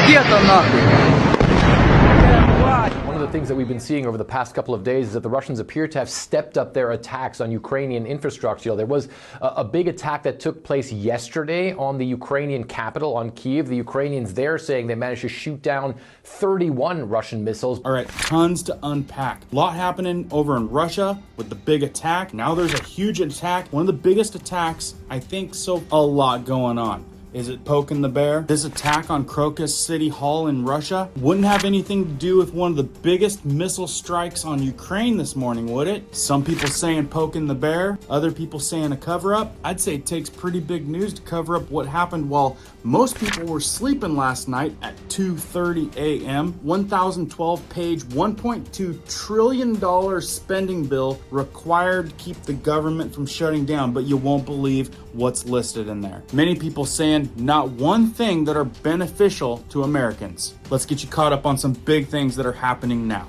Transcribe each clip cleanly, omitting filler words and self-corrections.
где-то нахуй. One of the things that we've been seeing over the past couple of days is that the Russians appear to have stepped up their attacks on Ukrainian infrastructure. There was a big attack that took place yesterday on the Ukrainian capital, on Kyiv. The Ukrainians there saying they managed to shoot down 31 Russian missiles. All right, tons to unpack. A lot happening over in Russia with the big attack. Now there's a huge attack. One of the biggest attacks, I think, so a lot going on. Is it poking the bear? This attack on Crocus City Hall in Russia wouldn't have anything to do with one of the biggest missile strikes on Ukraine this morning, would it? Some people saying poking the bear, other people saying a cover-up. I'd say it takes pretty big news to cover up what happened while most people were sleeping last night at 2:30 a.m. 1,012-page, $1.2 trillion spending bill required to keep the government from shutting down, but you won't believe what's listed in there. Many people saying not one thing that are beneficial to Americans. Let's get you caught up on some big things that are happening now.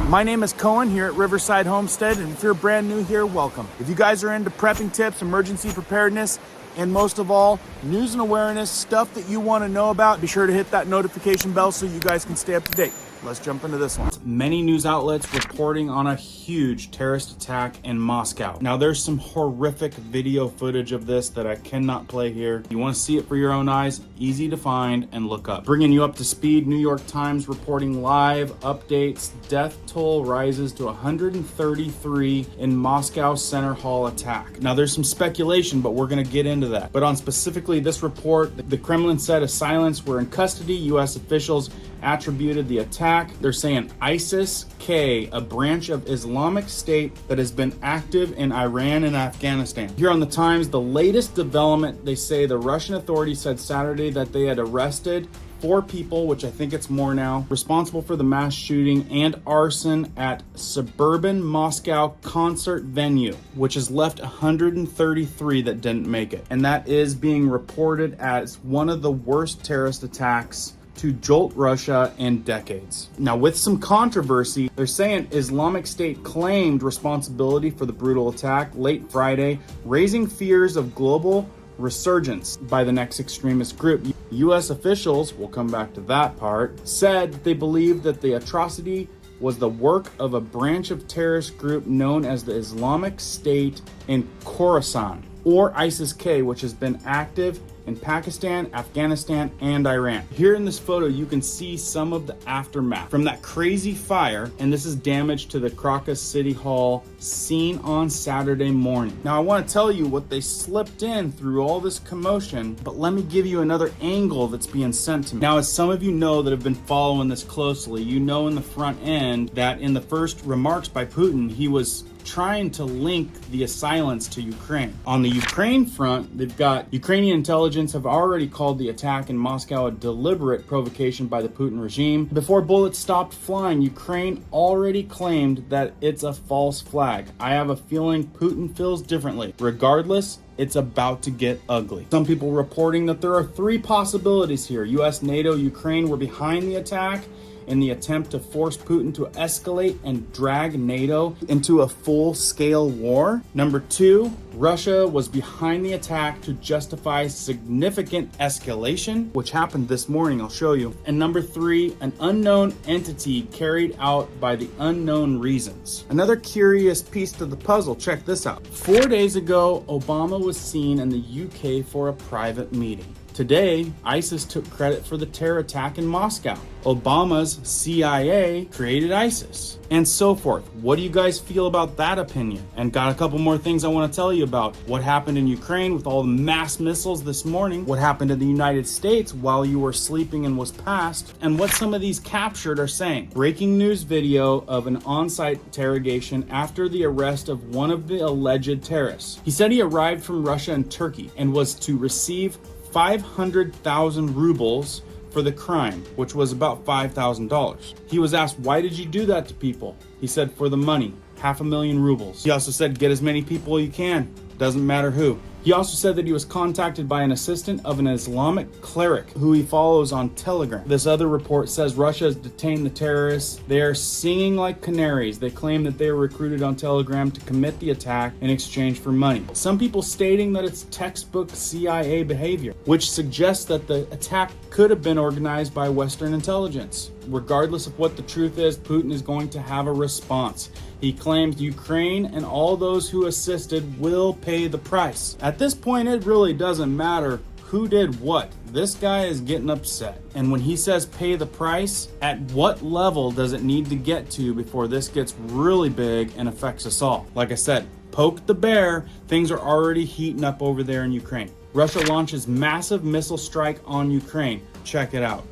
My name is Cohen here at Riverside Homestead, and if you're brand new here, welcome. If you guys are into prepping tips, emergency preparedness, and most of all, news and awareness, stuff that you want to know about, be sure to hit that notification bell so you guys can stay up to date. Let's jump into this one. Many news outlets reporting on a huge terrorist attack in Moscow. Now there's some horrific video footage of this that I cannot play here. You want to see it for your own eyes, easy to find and look up. Bringing you up to speed, New York Times reporting live updates. Death toll rises to 133 in Moscow Center Hall attack. Now there's some speculation, but we're going to get into that. But on specifically this report, the Kremlin said assailants were in custody. U.S. officials attributed the attack. They're saying ISIS-K, a branch of Islamic State that has been active in Iran and Afghanistan. Here on the Times, the latest development, they say the Russian authorities said Saturday that they had arrested 4 people, which I think it's more now, responsible for the mass shooting and arson at suburban Moscow concert venue, which has left 133 that didn't make it. And that is being reported as one of the worst terrorist attacks to jolt Russia in decades. Now, with some controversy, they're saying Islamic State claimed responsibility for the brutal attack late Friday, raising fears of global resurgence by the next extremist group. U.S. officials, we'll come back to that part, said they believe that the atrocity was the work of a branch of terrorist group known as the Islamic State in Khorasan, or ISIS-K, which has been active in Pakistan, Afghanistan, and Iran. Here in this photo, you can see some of the aftermath from that crazy fire, and this is damage to the Crocus City Hall seen on Saturday morning. Now, I want to tell you what they slipped in through all this commotion, but let me give you another angle that's being sent to me. Now, as some of you know that have been following this closely, you know in the front end that in the first remarks by Putin, he was trying to link the assailants to Ukraine. On the Ukraine front, they've got Ukrainian intelligence have already called the attack in Moscow a deliberate provocation by the Putin regime. Before bullets stopped flying, Ukraine already claimed that it's a false flag. I have a feeling Putin feels differently. Regardless, it's about to get ugly. Some people reporting that there are 3 possibilities here. US, NATO, Ukraine were behind the attack in the attempt to force Putin to escalate and drag NATO into a full-scale war. Number 2, Russia was behind the attack to justify significant escalation, which happened this morning, I'll show you. And number 3, an unknown entity carried out by the unknown reasons. Another curious piece to the puzzle, check this out. 4 days ago, Obama was seen in the UK for a private meeting. Today, ISIS took credit for the terror attack in Moscow. Obama's CIA created ISIS, and so forth. What do you guys feel about that opinion? And got a couple more things I want to tell you about. What happened in Ukraine with all the mass missiles this morning? What happened in the United States while you were sleeping and was passed? And what some of these captured are saying. Breaking news video of an on-site interrogation after the arrest of one of the alleged terrorists. He said he arrived from Russia and Turkey and was to receive 500,000 rubles for the crime, which was about $5,000. He was asked, why did you do that to people? He said, for the money. 500,000 rubles. He also said, get as many people you can, doesn't matter who. He also said that he was contacted by an assistant of an Islamic cleric who he follows on Telegram. This other report says Russia has detained the terrorists. They are singing like canaries. They claim that they were recruited on Telegram to commit the attack in exchange for money. Some people stating that it's textbook CIA behavior, which suggests that the attack could have been organized by Western intelligence. Regardless of what the truth is, Putin is going to have a response. He claims Ukraine and all those who assisted will pay the price. At this point, it really doesn't matter who did what. This guy is getting upset. And when he says pay the price, at what level does it need to get to before this gets really big and affects us all? Like I said, poke the bear. Things are already heating up over there in Ukraine. Russia launches massive missile strike on Ukraine. Check it out.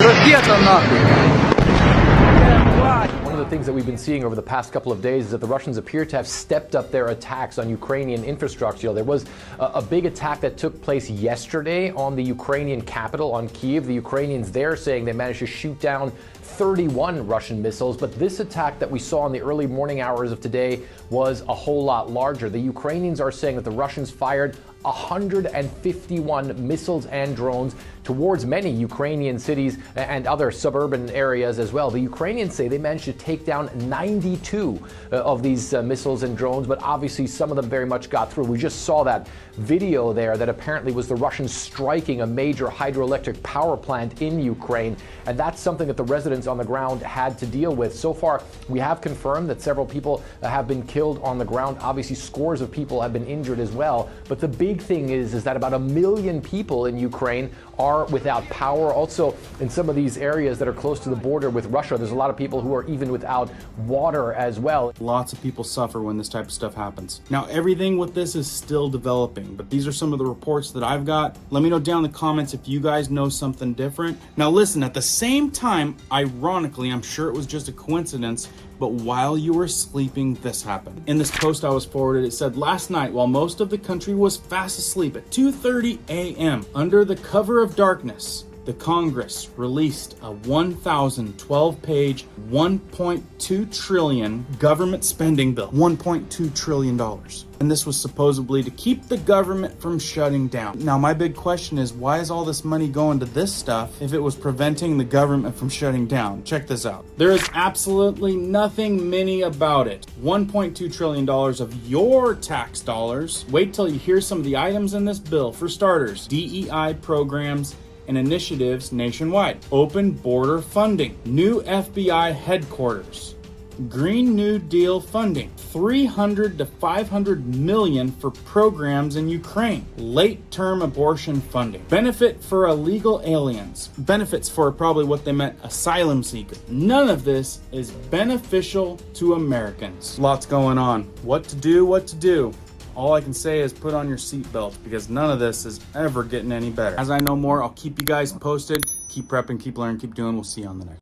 One of the things that we've been seeing over the past couple of days is that the Russians appear to have stepped up their attacks on Ukrainian infrastructure. There was a big attack that took place yesterday on the Ukrainian capital, on Kyiv. The Ukrainians there saying they managed to shoot down 31 Russian missiles, but this attack that we saw in the early morning hours of today was a whole lot larger. The Ukrainians are saying that the Russians fired 151 missiles and drones towards many Ukrainian cities and other suburban areas as well. The Ukrainians say they managed to take down 92 of these missiles and drones, but obviously some of them very much got through. We just saw that video there that apparently was the Russians striking a major hydroelectric power plant in Ukraine, and that's something that the residents on the ground had to deal with. So far, we have confirmed that several people have been killed on the ground. Obviously, scores of people have been injured as well, but the big thing is that about 1 million people in Ukraine are without power. Also, in some of these areas that are close to the border with Russia, there's a lot of people who are even without water as well. Lots of people suffer when this type of stuff happens. Now, everything with this is still developing, but these are some of the reports that I've got. Let me know down in the comments if you guys know something different. Now, listen, at the same time, ironically, I'm sure it was just a coincidence, but while you were sleeping, this happened. In this post I was forwarded, it said, last night, while most of the country was fast asleep at 2:30 a.m., under the cover of darkness, the Congress released a 1,012-page, $1.2 trillion government spending bill. $1.2 trillion. And this was supposedly to keep the government from shutting down. Now, my big question is, why is all this money going to this stuff if it was preventing the government from shutting down? Check this out. There is absolutely nothing mini about it. $1.2 trillion of your tax dollars. Wait till you hear some of the items in this bill. For starters, DEI programs and initiatives nationwide, open border funding, new FBI headquarters, Green New Deal funding, 300 to 500 million for programs in Ukraine, late-term abortion funding, benefit for illegal aliens, benefits for probably what they meant asylum seekers. None of this is beneficial to Americans. Lots going on. What to do. All I can say is put on your seatbelt, because none of this is ever getting any better. As I know more, I'll keep you guys posted. Keep prepping, keep learning, keep doing. We'll see you on the next.